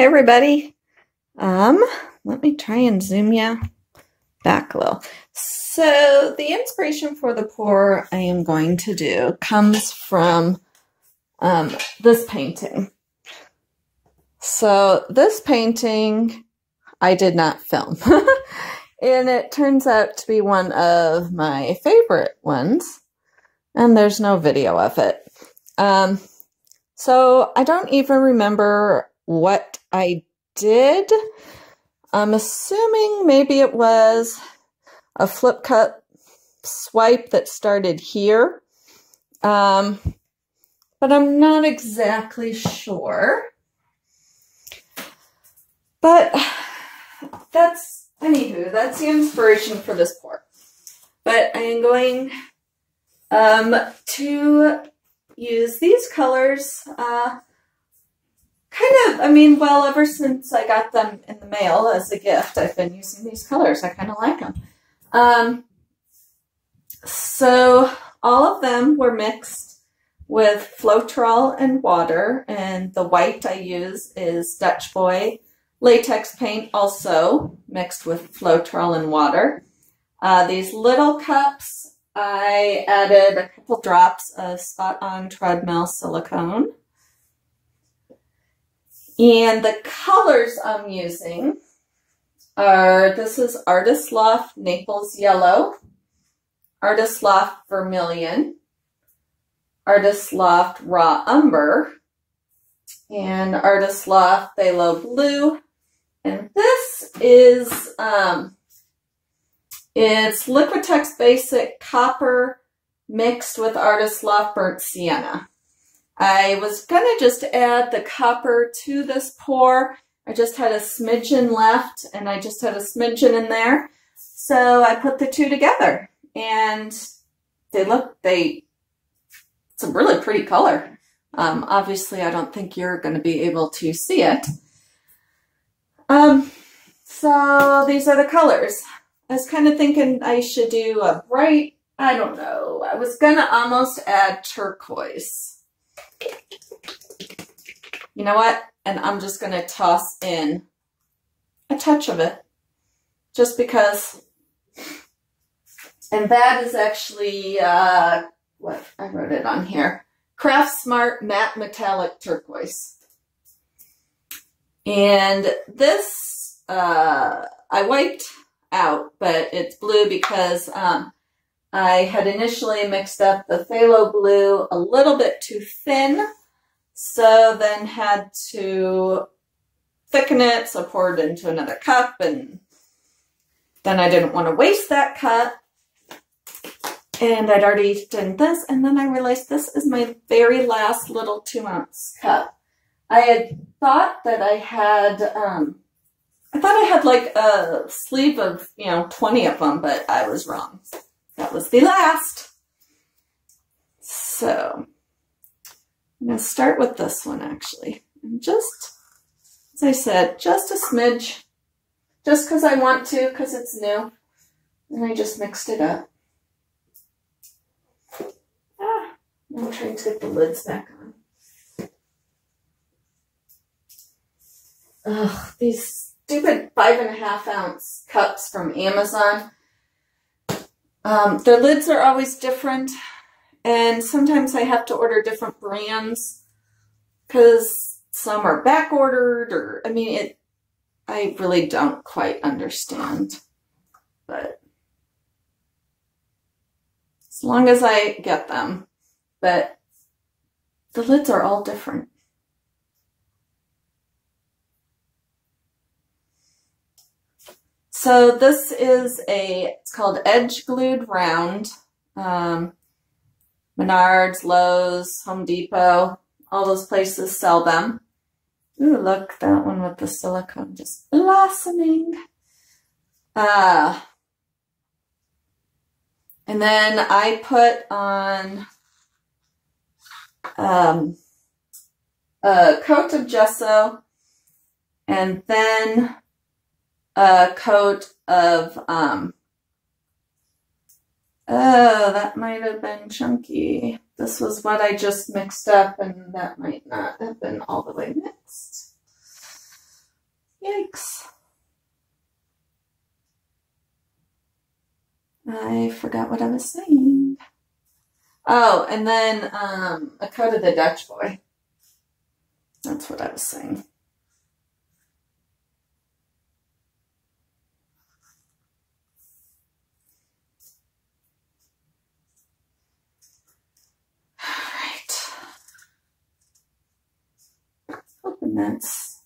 Hey everybody. Let me try and zoom you back a little. So the inspiration for the pour I am going to do comes from this painting. So this painting I did not film. And it turns out to be one of my favorite ones. And there's no video of it. So I don't even remember what I did. I'm assuming maybe it was a flip cut swipe that started here. But I'm not exactly sure. But anywho, that's the inspiration for this pour. But I am going to use these colors, ever since I got them in the mail as a gift, I've been using these colors. I kind of like them. So all of them were mixed with Floetrol and water, and the white I use is Dutch Boy latex paint, also mixed with Floetrol and water. These little cups, I added a couple drops of Spot On Treadmill silicone. And the colors I'm using are, this is Artist Loft Naples Yellow, Artist Loft Vermilion, Artist Loft Raw Umber, and Artist Loft Phthalo Blue. And this is, it's Liquitex Basic Copper mixed with Artist Loft Burnt Sienna. I was going to just add the copper to this pour. I just had a smidgen left, and I just had a smidgen in there. So I put the two together, and it's a really pretty color. Obviously, I don't think you're going to be able to see it. So these are the colors. I was kind of thinking I should do a bright, I don't know. I was going to almost add turquoise. You know what? And I'm just going to toss in a touch of it. Just because. And that is actually, what? I wrote it on here. Craft Smart Matte Metallic Turquoise. And this, I wiped out, but it's blue because I had initially mixed up the phthalo blue a little bit too thin, so then had to thicken it, so poured it into another cup, and then I didn't want to waste that cup, and I'd already done this, and then I realized this is my very last little 2-ounce cup. I had thought that I had, like a sleeve of, 20 of them, but I was wrong. That was the last. So I'm going to start with this one, actually. And just, as I said, just a smidge. Just because I want to, because it's new. And I just mixed it up. I'm trying to get the lids back on. Ugh, these stupid 5.5-ounce cups from Amazon. Their lids are always different, and sometimes I have to order different brands because some are back ordered, or I really don't quite understand. But as long as I get them, but the lids are all different. So this is it's called Edge Glued Round. Menards, Lowe's, Home Depot, all those places sell them. Ooh, look, that one with the silicone just blossoming. And then I put on a coat of gesso, and then a coat of, oh, that might have been chunky. This was what I just mixed up, and that might not have been all the way mixed. forgot what I was saying. Oh, and then a coat of the Dutch Boy. That's what I was saying. Hoping that's,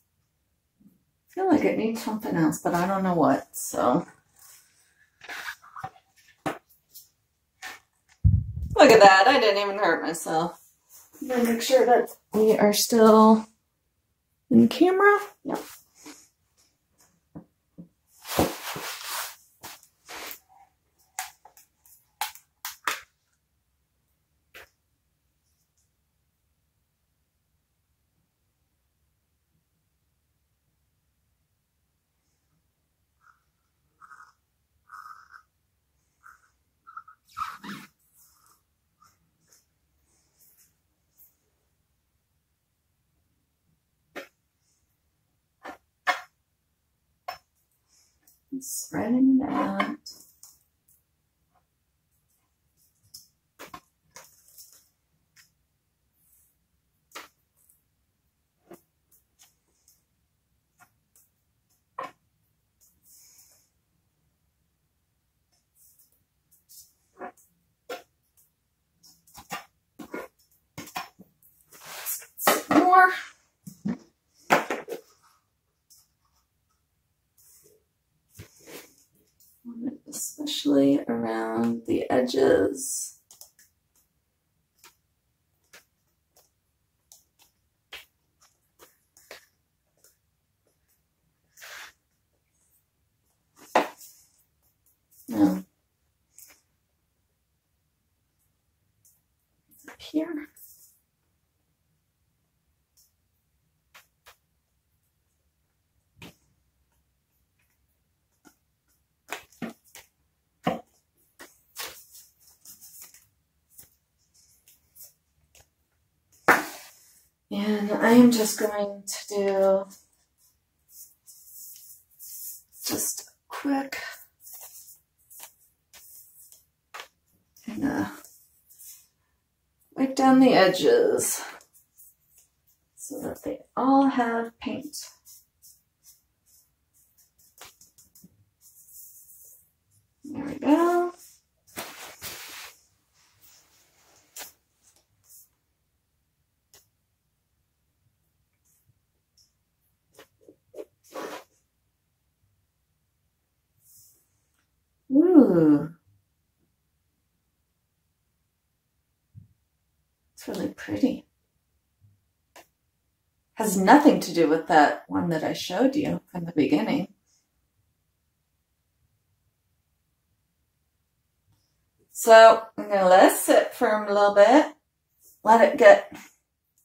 I feel like it needs something else, but I don't know what, so. Look at that, I didn't even hurt myself. I'm gonna make sure that we are still in camera. Yep. Spreading it out. More. Especially around the edges. No. Up here. And I am just going to do just a quick and wipe down the edges so that they all have paint. There we go. Ooh. It's really pretty. Has nothing to do with that one that I showed you from the beginning. So I'm going to let it sit for a little bit. Let it get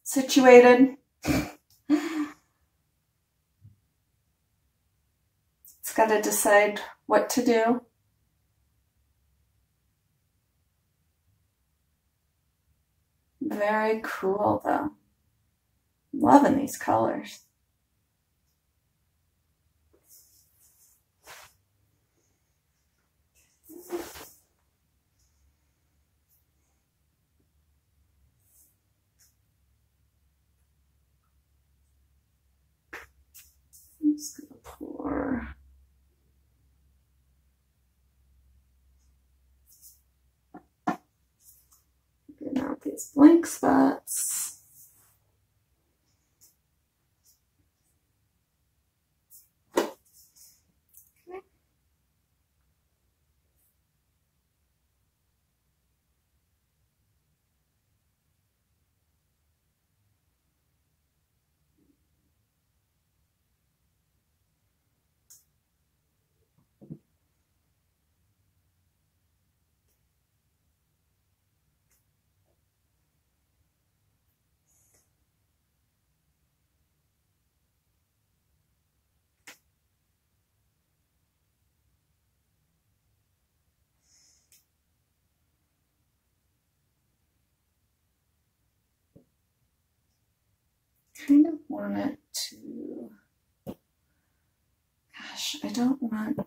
situated. It's got to decide what to do. Very cool though. I'm loving these colors. I'm just going to pour. Get out these blank spots. Okay. Kind of want it to, gosh, I don't want,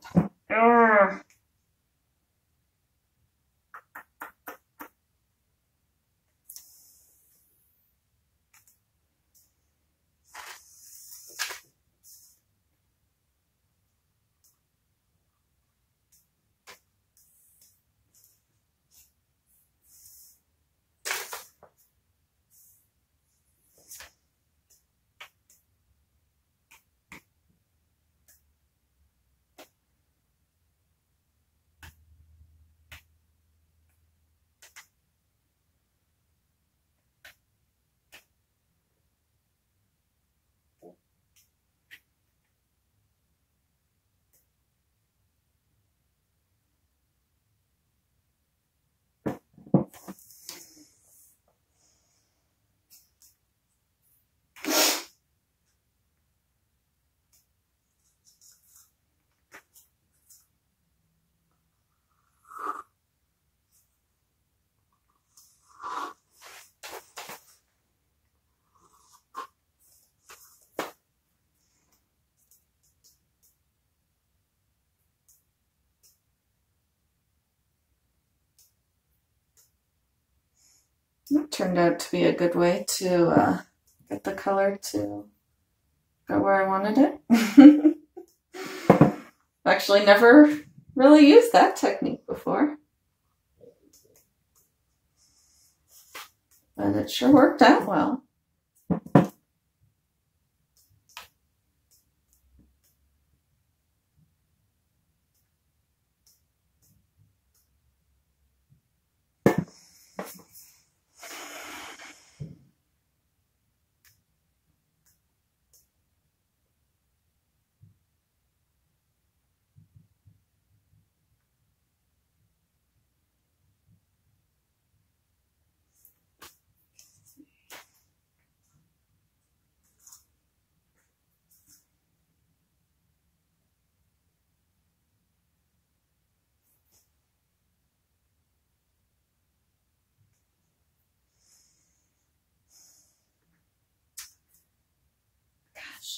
That turned out to be a good way to get the color to go where I wanted it. Actually never really used that technique before, but it sure worked out well.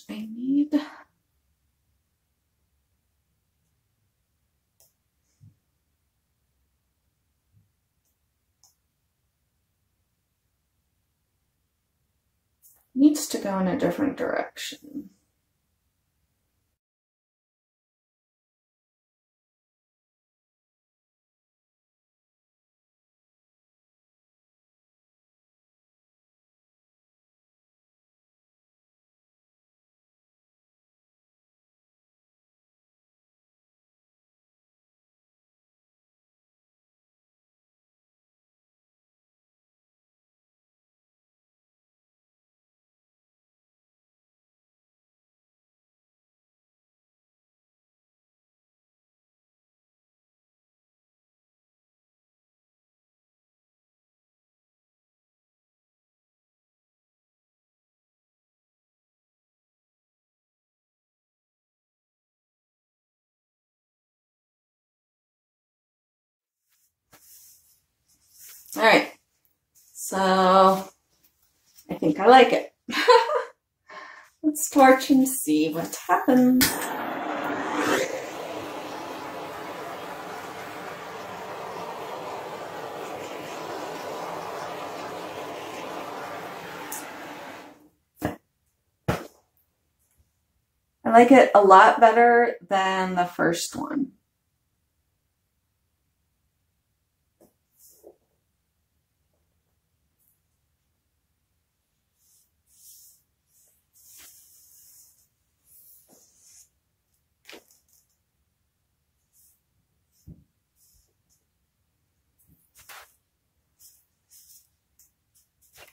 I need needs to go in a different direction. All right, so I think I like it. Let's torch and see what happens. I like it a lot better than the first one.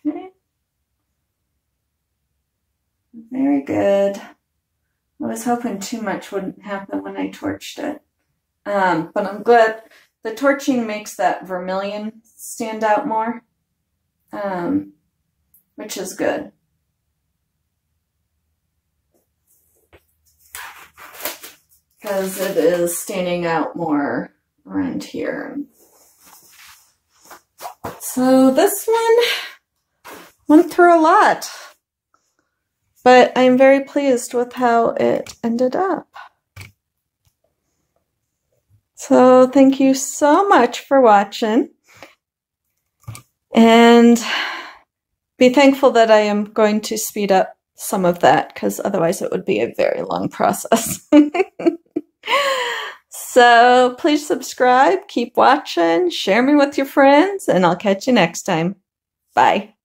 Okay. Very good. I was hoping too much wouldn't happen when I torched it. But I'm glad the torching makes that vermilion stand out more, which is good. Because it is standing out more around here. So this one went through a lot, but I'm very pleased with how it ended up. So thank you so much for watching, and be thankful that I am going to speed up some of that, because otherwise it would be a very long process. So please subscribe, keep watching, share me with your friends, and I'll catch you next time. Bye.